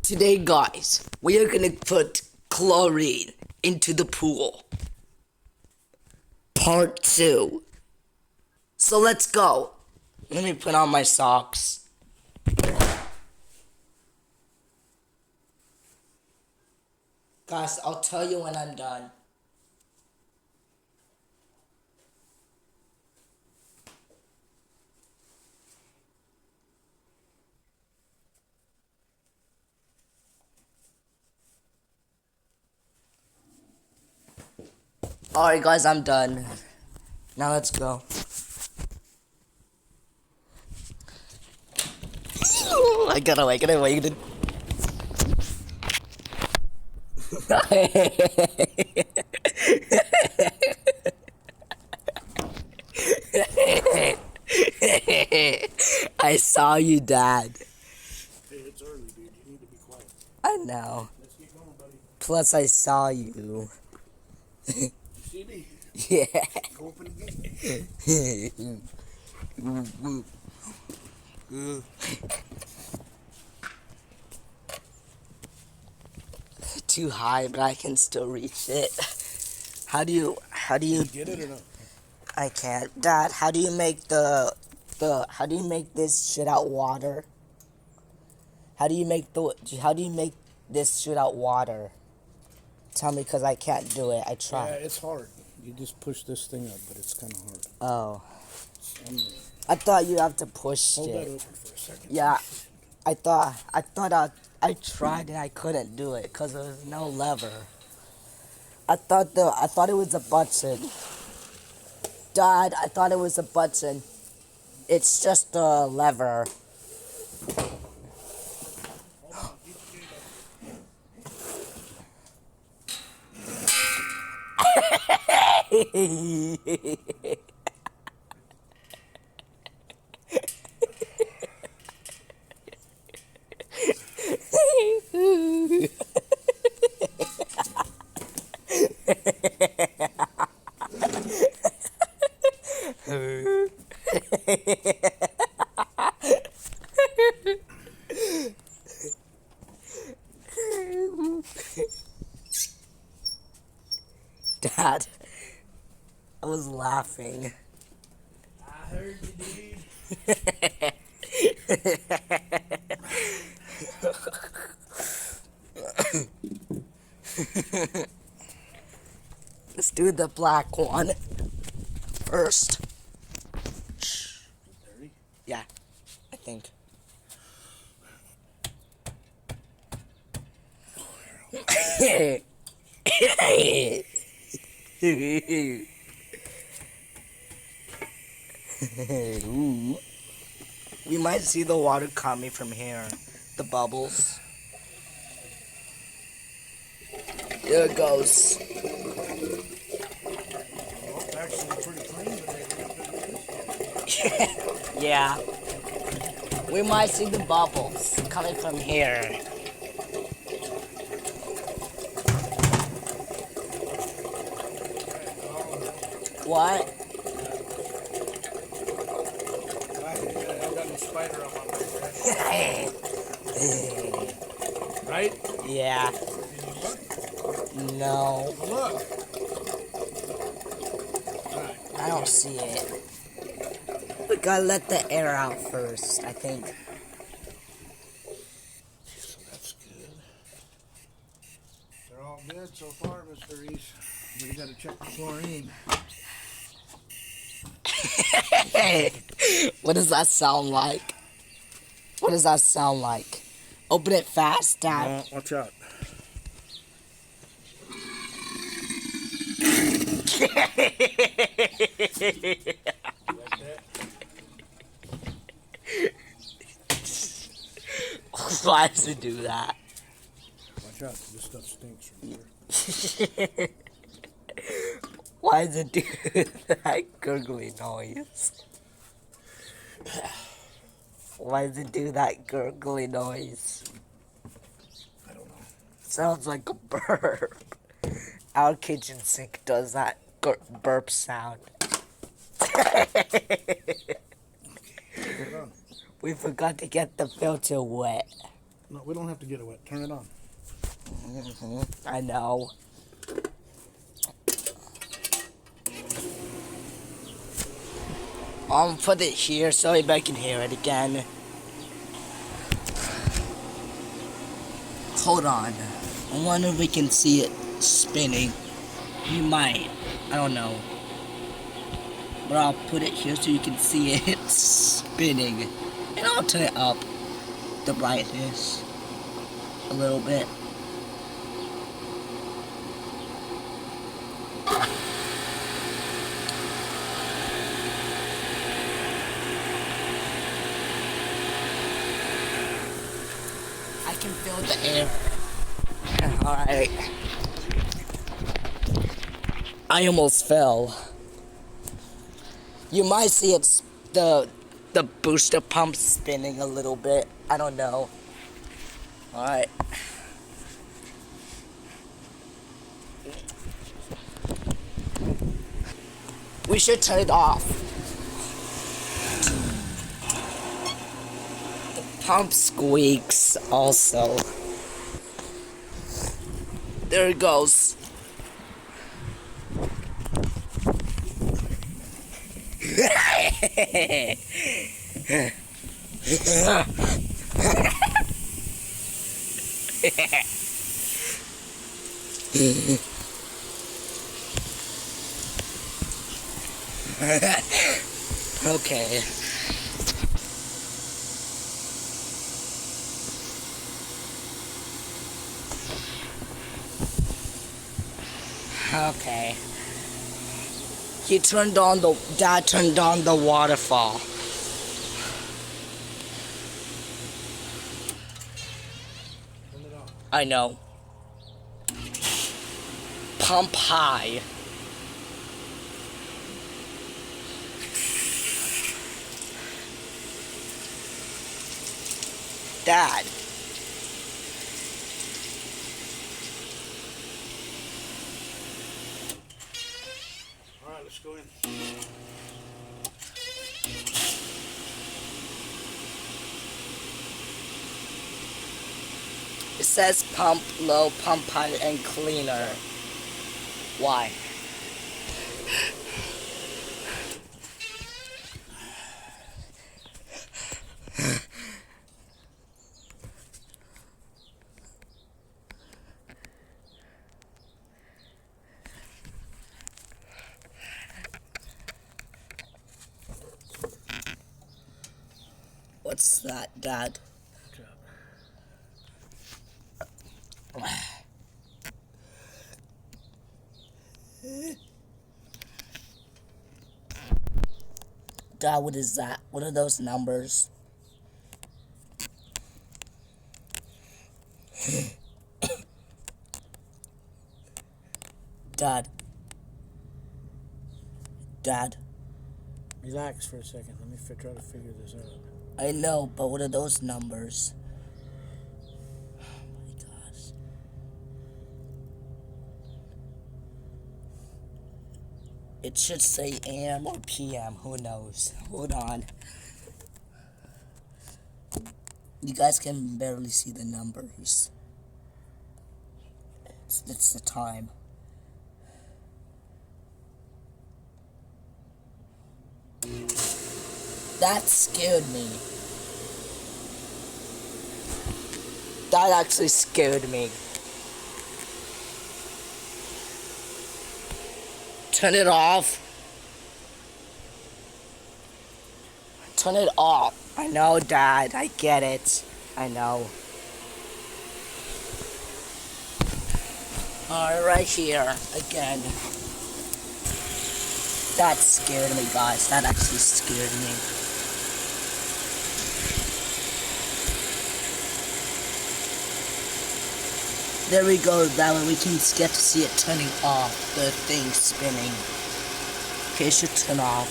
Today, guys, we are gonna put chlorine into the pool. Part 2. So let's go. Let me put on my socks. Guys, I'll tell you when I'm done. Alright, guys, I'm done. Now let's go. I gotta wait. I saw you, Dad. Hey, it's early, dude. You need to be quiet. I know. Let's get going, buddy. Plus, I saw you. You see me? Yeah. Go open the gate. Too high, but I can still reach it. How do you Get it or not? I can't. Dad, how do you make how do you make this shit out water? How do you make this shit out water? Tell me, cause I can't do it. I Yeah, tried. it's hard. You just push this thing up, but it's kind of hard. Oh, I'm, I thought you have to push hold that it. open for a second. Yeah, I tried and I couldn't do it cause there was no lever. I thought it was a button. Dad, I thought it was a button. It's just a lever. Dad, I was laughing. I heard you, dude. Let's do the black one first. Dirty? Yeah, I think. Ooh. We might see the water coming from here. The bubbles. There it goes. Well, actually pretty clean, but Yeah. We might see the bubbles coming from here. What? I got no spider on my back. Right? Yeah. Did you look? No. Look. Alright. I don't see it. We gotta let the air out first, I think. So that's good. They're all good so far, Mr. Reese. We gotta check the chlorine. What does that sound like? What does that sound like? Open it fast, Dad. Watch out. Why does it do that? Watch out, this stuff stinks from here. Why does it do that gurgly noise? Why does it do that gurgly noise? I don't know. Sounds like a burp. Our kitchen sink does that burp sound. Hold on. We forgot to get the filter wet. No, we don't have to get it wet. Turn it on. I know. I'll put it here so everybody can hear it again. Hold on. I wonder if we can see it spinning. You might. I don't know. But I'll put it here so you can see it spinning. And I'll turn it up, the brightness, a little bit. I can feel the air. Alright. I almost fell. You might see it, the booster pump spinning a little bit. I don't know. Alright. We should turn it off. The pump squeaks also. There it goes. Okay. Okay. Dad turned on the waterfall. Turn it on. I know. Pump high. Dad. All right, let's go in. It says pump low, pump high, and cleaner. Why? What's that, Dad? Good job. Dad, what is that? What are those numbers? Dad. Dad. Relax for a second. Let me try to figure this out. I know, but what are those numbers? Oh my gosh. It should say AM or PM. Who knows? Hold on. You guys can barely see the numbers. It's the time. That scared me. That actually scared me. Turn it off. Turn it off. I know, Dad. I get it. I know. Alright, right here. Again. That scared me, guys. That actually scared me. There we go, that way we can get to see it turning off, the thing spinning. Okay, it should turn off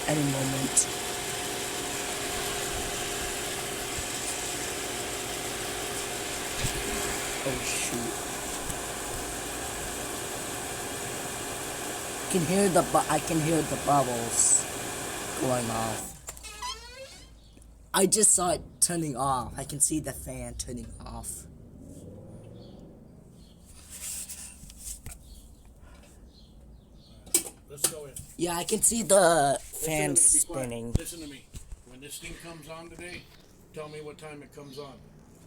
any moment. Oh shoot. I can hear the bubbles going off. I just saw it turning off. I can see the fan turning off. Let's go in. Yeah, I can see the fan Listen to me, be quiet. spinning. Listen to me. When this thing comes on today, tell me what time it comes on.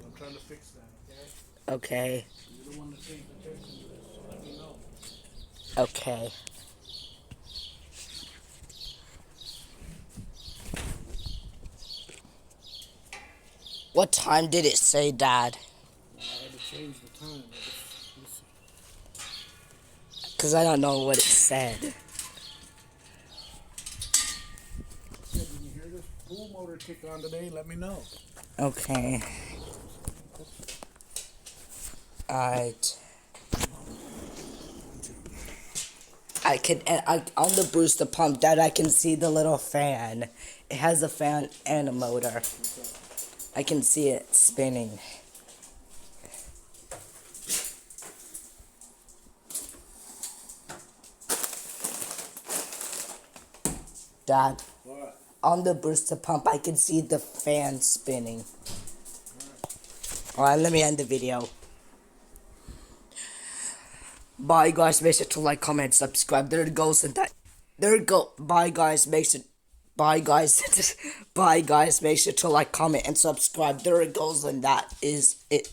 I'm trying to fix that, okay? Okay. You're the one that pays attention to this, so let me know. Okay. What time did it say, Dad? I had to change the time. Listen. Because I don't know what it said. Did you hear this pool motor kick on today? Let me know. Okay. Alright. On the booster pump, Dad, I can see the little fan. It has a fan and a motor. I can see it spinning. Dad, What? on the booster pump, I can see the fan spinning. Alright, let me end the video. Bye guys, make sure to like, comment, subscribe. There it goes and that. There it go. Bye guys, make sure. Bye guys. Bye guys, make sure to like, comment, and subscribe. There it goes and that is it.